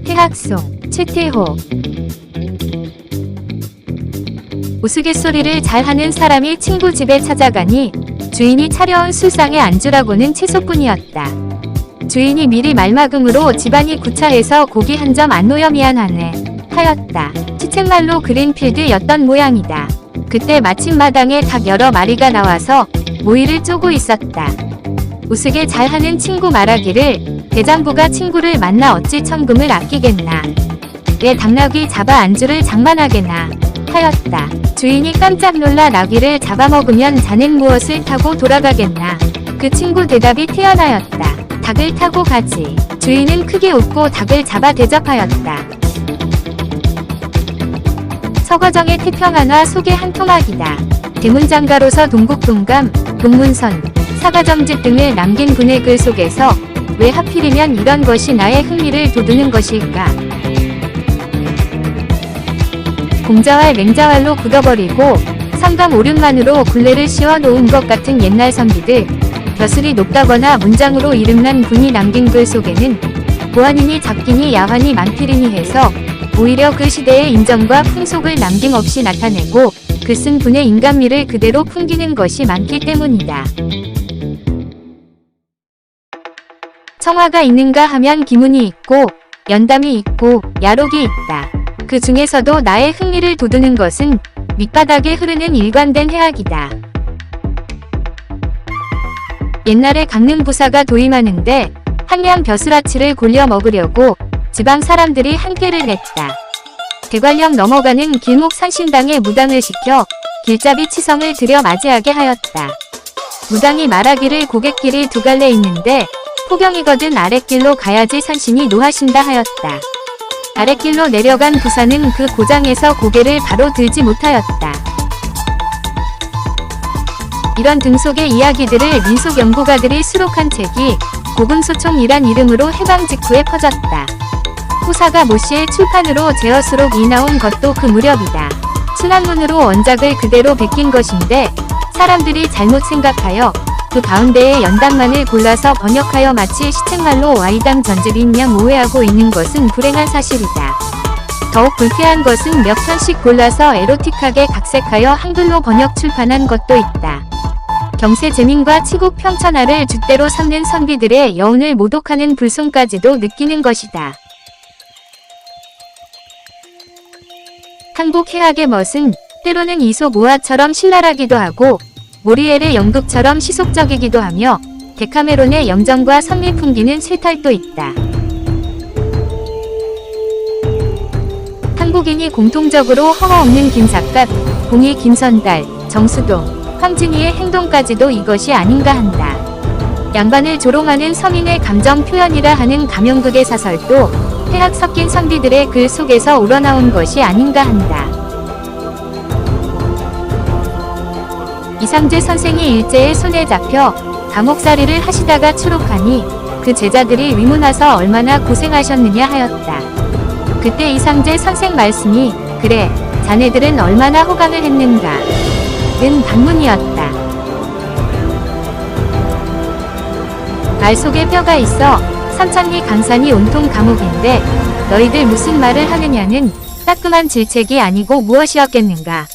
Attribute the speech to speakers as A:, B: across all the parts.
A: 해학송 최태호. 우스갯소리를 잘하는 사람이 친구 집에 찾아가니 주인이 차려온 술상의 안주라고는 채소뿐이었다. 주인이 미리 말마금으로 집안이 구차해서 고기 한 점 안 놓여 미안하네 하였다. 시쳇말로 그린필드였던 모양이다. 그때 마침 마당에 닭 여러 마리가 나와서 모이를 쪼고 있었다. 우스개 잘하는 친구 말하기를 대장부가 친구를 만나 어찌 천금을 아끼겠나. 내 당나귀 잡아 안주를 장만하게나 하였다. 주인이 깜짝 놀라 나귀를 잡아먹으면 자넨 무엇을 타고 돌아가겠나. 그 친구 대답이 태연하였다. 닭을 타고 가지. 주인은 크게 웃고 닭을 잡아 대접하였다. 서거정의 태평한화 속의 한 토막이다. 대문장가로서 동국동감, 동문선, 사가정집 등을 남긴 분의 글 속에서 왜 하필이면 이런 것이 나의 흥미를 돋우는 것일까? 공자왈 맹자왈로 굳어버리고 성감 오륜만으로 굴레를 씌워 놓은 것 같은 옛날 선비들, 벼슬이 높다거나 문장으로 이름난 분이 남긴 글 속에는 보안이니 잡기니 야환이 많기리니 해서 오히려 그 시대의 인정과 풍속을 남김없이 나타내고 글 쓴 분의 인간미를 그대로 풍기는 것이 많기 때문이다. 청화가 있는가 하면 기문이 있고 연담이 있고 야록이 있다. 그 중에서도 나의 흥미를 돋우는 것은 밑바닥에 흐르는 일관된 해악이다. 옛날에 강릉 부사가 도임하는데 한량 벼슬아치를 골려 먹으려고 지방 사람들이 한패를 냈다. 대관령 넘어가는 길목 산신당에 무당을 시켜 길잡이 치성을 들여 맞이하게 하였다. 무당이 말하기를 고갯길이 두 갈래 있는데 포경이거든 아랫길로 가야지 산신이 노하신다 하였다. 아랫길로 내려간 부사는 그 고장에서 고개를 바로 들지 못하였다. 이런 등속의 이야기들을 민속 연구가들이 수록한 책이 고금소총이란 이름으로 해방 직후에 퍼졌다. 후사가 모씨의 출판으로 제어수록이 나온 것도 그 무렵이다. 순환문으로 원작을 그대로 베낀 것인데 사람들이 잘못 생각하여 그 가운데에 연단만을 골라서 번역하여 마치 시책말로 와이당 전집인양 오해하고 있는 것은 불행한 사실이다. 더욱 불쾌한 것은 몇 편씩 골라서 에로틱하게 각색하여 한글로 번역 출판한 것도 있다. 경세 제민과 치국 평천하를 줏대로 삼는 선비들의 여운을 모독하는 불송까지도 느끼는 것이다. 항복해악의 멋은 때로는 이솝우화처럼 신랄하기도 하고 모리엘의 연극처럼 시속적이기도 하며 데카메론의 염정과 선미 풍기는 쇠탈도 있다. 한국인이 공통적으로 허허없는 김삿갓, 봉이 김선달, 정수동, 황진이의 행동까지도 이것이 아닌가 한다. 양반을 조롱하는 서민의 감정 표현이라 하는 가명극의 사설도 해악 섞인 선비들의 글 속에서 우러나온 것이 아닌가 한다. 이상재 선생이 일제의 손에 잡혀 감옥살이를 하시다가 추록하니 그 제자들이 위문하서 얼마나 고생하셨느냐 하였다. 그때 이상재 선생 말씀이 그래 자네들은 얼마나 호강을 했는가 는 반문이었다. 말 속에 뼈가 있어 삼천리 강산이 온통 감옥인데 너희들 무슨 말을 하느냐는 따끔한 질책이 아니고 무엇이었겠는가.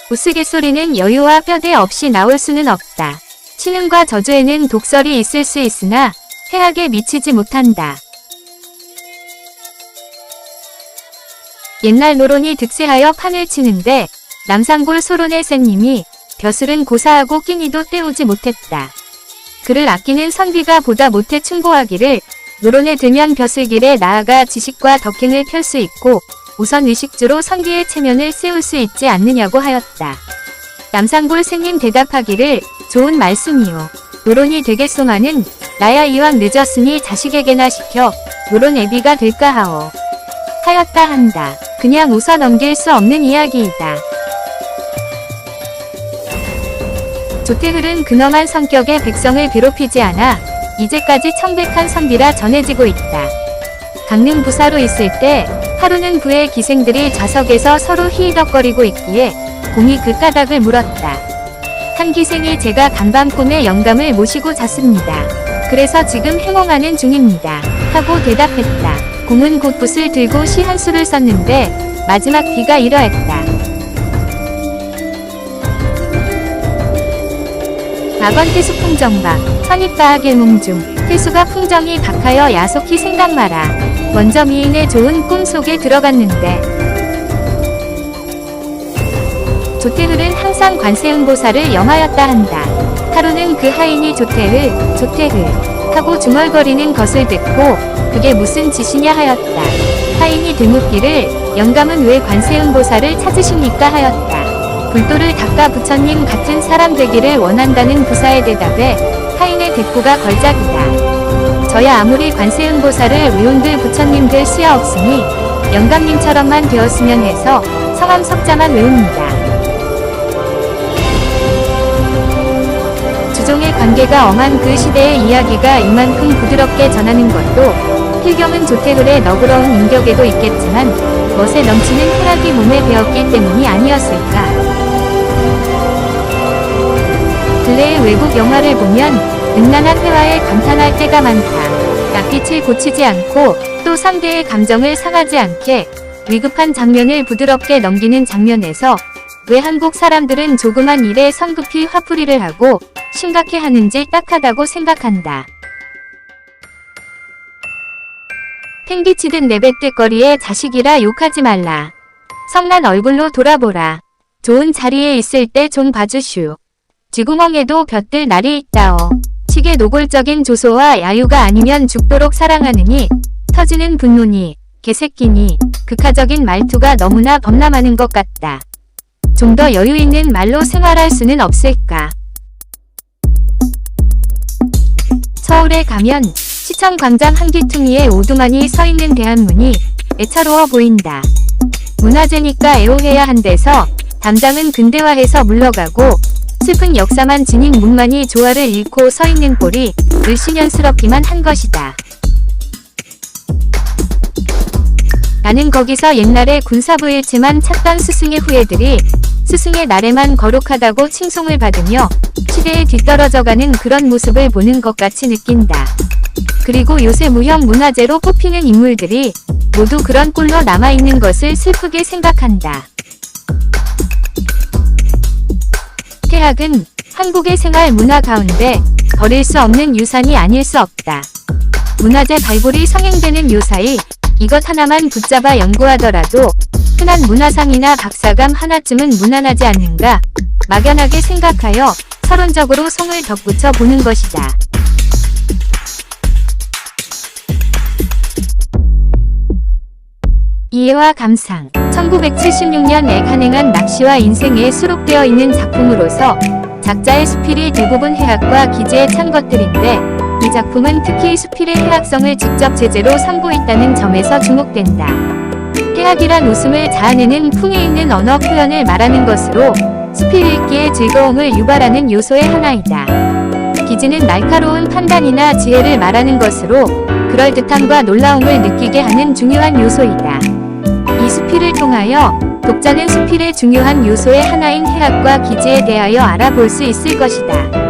A: 우스갯소리는 여유와 뼈대 없이 나올 수는 없다. 신흥과 저주에는 독설이 있을 수 있으나 해악에 미치지 못한다. 옛날 노론이 득세하여 판을 치는데 남산골 소론의 쌤님이 벼슬은 고사하고 끼니도 때우지 못했다. 그를 아끼는 선비가 보다 못해 충고하기를 노론에 들면 벼슬길에 나아가 지식과 덕행을 펼 수 있고 우선 의식주로 선비의 체면을 세울 수 있지 않느냐고 하였다. 남산골 쌤님 대답하기를 좋은 말씀이요. 노론이 되겠소마는 나야 이왕 늦었으니 자식에게나 시켜 노론 애비가 될까 하오. 하였다 한다. 그냥 웃어 넘길 수 없는 이야기이다. 조태흘은 근엄한 성격의 백성을 괴롭히지 않아 이제까지 청백한 선비라 전해지고 있다. 강릉 부사로 있을 때 하루는 부의 기생들이 좌석에서 서로 히히덕거리고 있기에 공이 그 까닭을 물었다. 한 기생이 제가 간밤 꿈에 영감을 모시고 잤습니다. 그래서 지금 해몽하는 중입니다. 하고 대답했다. 공은 곧 붓을 들고 시 한 수를 썼는데 마지막 뒤가 이러했다. 낙원 태수 풍정박 선입바악 일몽중 태수가 풍정이 박하여 야속히 생각마라. 먼저 미인의 좋은 꿈 속에 들어갔는데 조태흘은 항상 관세음보살을 염하였다 한다. 하루는 그 하인이 조태흘 하고 중얼거리는 것을 듣고 그게 무슨 짓이냐 하였다. 하인이 되묻기를 영감은 왜 관세음보살을 찾으십니까 하였다. 불도를 닦아 부처님 같은 사람 되기를 원한다는 부사의 대답에 하인의 대꾸가 걸작이다. 저야 아무리 관세음보살을 외운들 부처님들 수야 없으니 영감님처럼만 되었으면 해서 성함 석자만 외웁니다. 주종의 관계가 엄한 그 시대의 이야기가 이만큼 부드럽게 전하는 것도 필경은 조태흘의 너그러운 인격에도 있겠지만 멋에 넘치는 쾌락이 몸에 배었기 때문이 아니었을까. 근래의 외국 영화를 보면 음란한 회화에 감탄할 때가 많다. 낯빛을 고치지 않고 또 상대의 감정을 상하지 않게 위급한 장면을 부드럽게 넘기는 장면에서 왜 한국 사람들은 조그만 일에 성급히 화풀이를 하고 심각해 하는지 딱하다고 생각한다. 팽기치듯 내뱉을거리에 자식이라 욕하지 말라. 성난 얼굴로 돌아보라. 좋은 자리에 있을 때 좀 봐주슈. 쥐구멍에도 볕들 날이 있다어. 식의 노골적인 조소와 야유가 아니면 죽도록 사랑하느니 터지는 분노니 개새끼니 극화적인 말투가 너무나 범람하는 것 같다. 좀 더 여유 있는 말로 생활할 수는 없을까? 서울에 가면 시청 광장 한기퉁이에 오두만이 서 있는 대한문이 애처로워 보인다. 문화재니까 애호해야 한대서 담장은 근대화해서 물러가고 슬픈 역사만 지닌 문만이 조화를 잃고 서 있는 꼴이 을씨년스럽기만 한 것이다. 나는 거기서 옛날에 군사부일체만 찾던 스승의 후예들이 스승의 날에만 거룩하다고 칭송을 받으며 시대에 뒤떨어져가는 그런 모습을 보는 것 같이 느낀다. 그리고 요새 무형 문화재로 뽑히는 인물들이 모두 그런 꼴로 남아있는 것을 슬프게 생각한다. 태학은 한국의 생활 문화 가운데 버릴 수 없는 유산이 아닐 수 없다. 문화재 발굴이 성행되는 요사이 이것 하나만 붙잡아 연구하더라도 흔한 문화상이나 박사감 하나쯤은 무난하지 않는가 막연하게 생각하여 서론적으로 성을 덧붙여 보는 것이다. 이해와 감상 1976년에 간행한 낚시와 인생에 수록되어 있는 작품으로서 작자의 수필이 대부분 해학과 기재에 찬 것들인데 이 작품은 특히 수필의 해학성을 직접 제재로 선보인다는 점에서 주목된다. 해학이란 웃음을 자아내는 풍이 있는 언어 표현을 말하는 것으로 수필 읽기의 즐거움을 유발하는 요소의 하나이다. 기지는 날카로운 판단이나 지혜를 말하는 것으로 그럴듯함과 놀라움을 느끼게 하는 중요한 요소이다. 이 수필을 통하여 독자는 수필의 중요한 요소의 하나인 해학과 기지에 대하여 알아볼 수 있을 것이다.